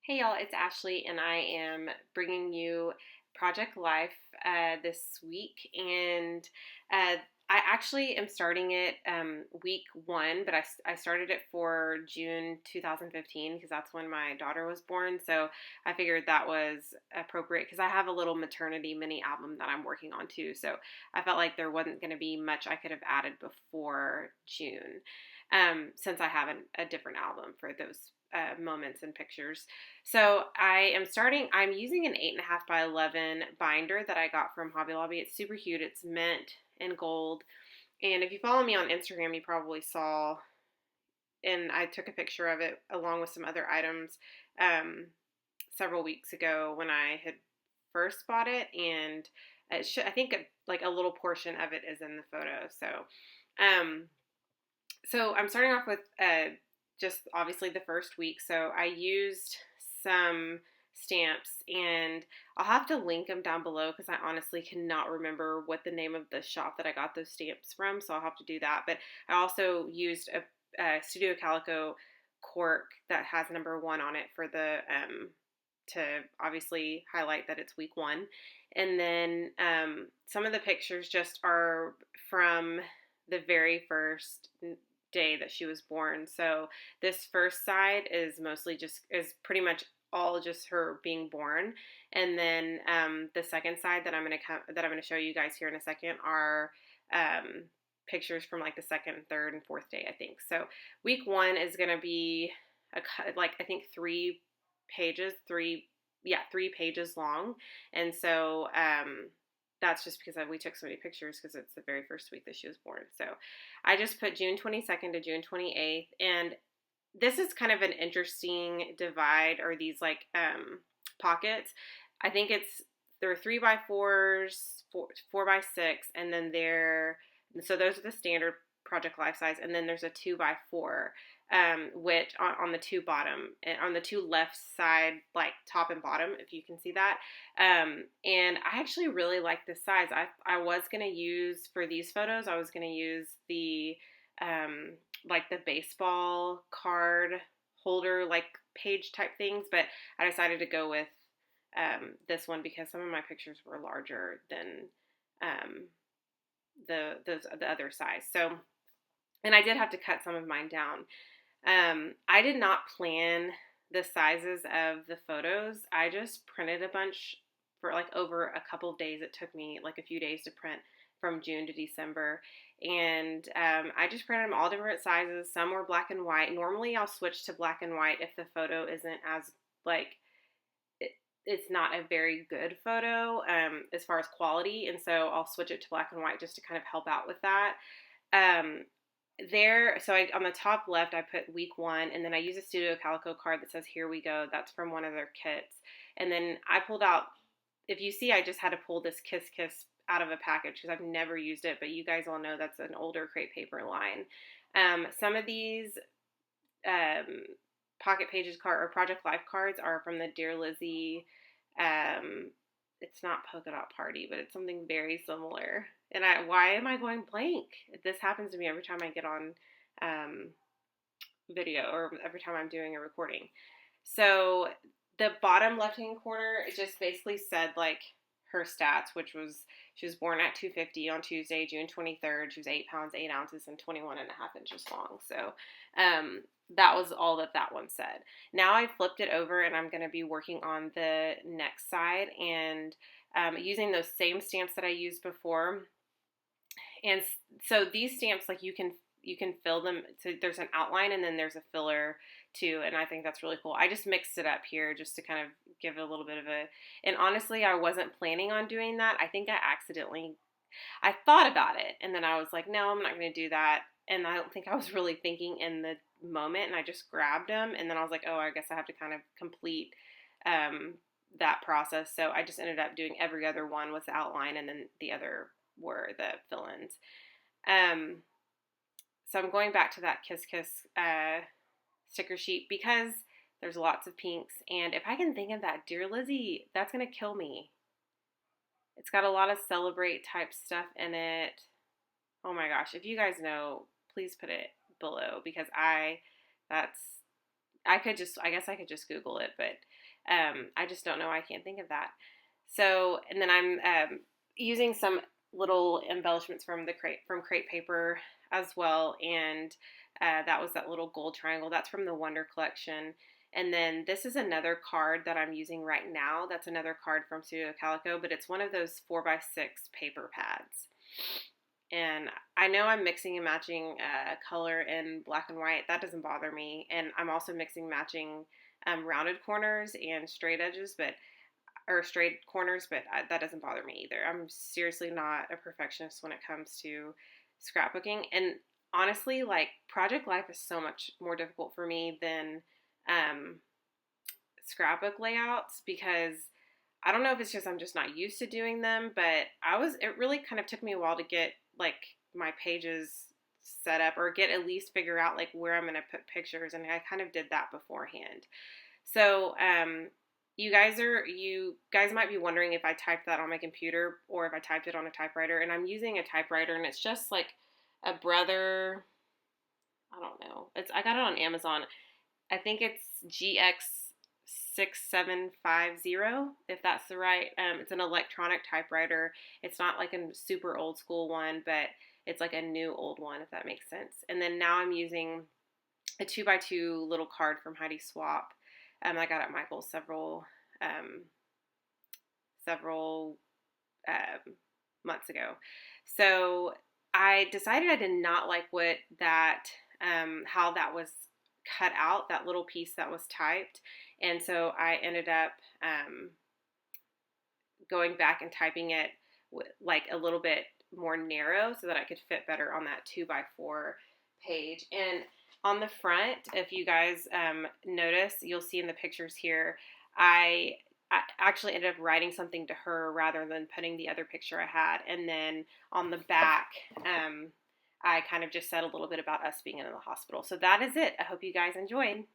Hey y'all, it's Ashley, and I am bringing you Project Life this week. And I actually am starting it week one, but I started it for June 2015 because that's when my daughter was born. So I figured that was appropriate because I have a little maternity mini album that I'm working on too. So I felt like there wasn't going to be much I could have added before June, since I have a different album for those moments and pictures. So I'm using an 8.5 by 11 binder that I got from Hobby Lobby. It's super cute. It's mint and gold. And if you follow me on Instagram, you probably saw, and I took a picture of it along with some other items um, several weeks ago when I had first bought it. And I think like a little portion of it is in the photo. Um, so I'm starting off with just obviously the first week. So I used some stamps, and I'll have to link them down below because I honestly cannot remember what the name of the shop that I got those stamps from. So I'll have to do that. But I also used a Studio Calico cork that has number 1 on it for the to obviously highlight that it's week 1. And then some of the pictures just are from the very first day that she was born. So this first side is pretty much all just her being born, and then the second side that I'm gonna show you guys here in a second are pictures from like the second, third, and fourth day, I think. So week 1 is gonna be I think 3 pages, 3 pages long, and so that's just because we took so many pictures because it's the very first week that she was born. So I just put June 22nd to June 28th. And this is kind of an interesting divide, or these pockets. I think there are 3x4s, 4x6, and then so those are the standard Project Life size. And then there's a 2x4. Which on the two bottom, on the two left side, like top and bottom, if you can see that. And I actually really like this size. I was going to use, for these photos, I was going to use the, like the baseball card holder, like page type things, but I decided to go with this one because some of my pictures were larger than the other size. So, and I did have to cut some of mine down. I did not plan the sizes of the photos. I just printed a bunch for like over a couple of days. It took me like a few days to print from June to December. And I just printed them all different sizes. Some were black and white. Normally I'll switch to black and white if the photo isn't as it's not a very good photo as far as quality. And so I'll switch it to black and white just to kind of help out with that. On the top left, I put week 1, and then I use a Studio Calico card that says "Here we go." That's from one of their kits. And then I pulled out, if you see, I just had to pull this Kiss Kiss out of a package because I've never used it, but you guys all know that's an older crepe paper line. Some of these Pocket Pages card or Project Life cards are from the Dear Lizzie. It's not Polka Dot Party, but it's something very similar. And why am I going blank? This happens to me every time I get on video, or every time I'm doing a recording. So the bottom left-hand corner, it just basically said like her stats, which was she was born at 250 on Tuesday, June 23rd. She was 8 pounds, 8 ounces, and 21.5 inches long. So that was all that one said. Now I flipped it over, and I'm going to be working on the next side and using those same stamps that I used before. And so these stamps, like you can fill them. So there's an outline, and then there's a filler too, and I think that's really cool. I just mixed it up here just to kind of give it a little bit of a, and honestly, I wasn't planning on doing that. I think I thought about it, and then I was like, no, I'm not going to do that. And I don't think I was really thinking in the moment, and I just grabbed them, and then I was like, oh, I guess I have to kind of complete that process. So I just ended up doing every other one with the outline, and then the other were the fill-ins. So I'm going back to that Kiss Kiss sticker sheet because there's lots of pinks, and if I can think of that Dear Lizzie, that's going to kill me. It's got a lot of Celebrate type stuff in it. Oh my gosh, if you guys know, please put it below because I guess I could just Google it, but I just don't know. I can't think of that. So, and then I'm using some little embellishments from crepe paper as well, and that was that little gold triangle. That's from the Wonder Collection. And then this is another card that I'm using right now. That's another card from Studio Calico, but it's one of those 4x6 paper pads. And I know I'm mixing and matching color in black and white. That doesn't bother me. And I'm also mixing and matching rounded corners and straight edges, or straight corners, but that doesn't bother me either. I'm seriously not a perfectionist when it comes to scrapbooking. And honestly, like, project life is so much more difficult for me than um, scrapbook layouts, because I don't know if it's just I'm just not used to doing them, but it really kind of took me a while to get like my pages set up, or get at least figure out like where I'm going to put pictures, and I kind of did that beforehand. So, you guys might be wondering if I typed that on my computer or if I typed it on a typewriter, and I'm using a typewriter, and it's just like a Brother, I don't know. I got it on Amazon. I think it's GX6750, if that's the right. It's an electronic typewriter. It's not like a super old school one, but it's like a new old one, if that makes sense. And then now I'm using a 2x2 little card from Heidi Swap. I got at Michael's several months ago. So I decided I did not like how that was cut out, that little piece that was typed. And so I ended up going back and typing it like a little bit more narrow so that I could fit better on that 2x4 page. And on the front, if you guys notice, you'll see in the pictures here, I actually ended up writing something to her rather than putting the other picture I had. And then on the back, I kind of just said a little bit about us being in the hospital. So that is it. I hope you guys enjoyed.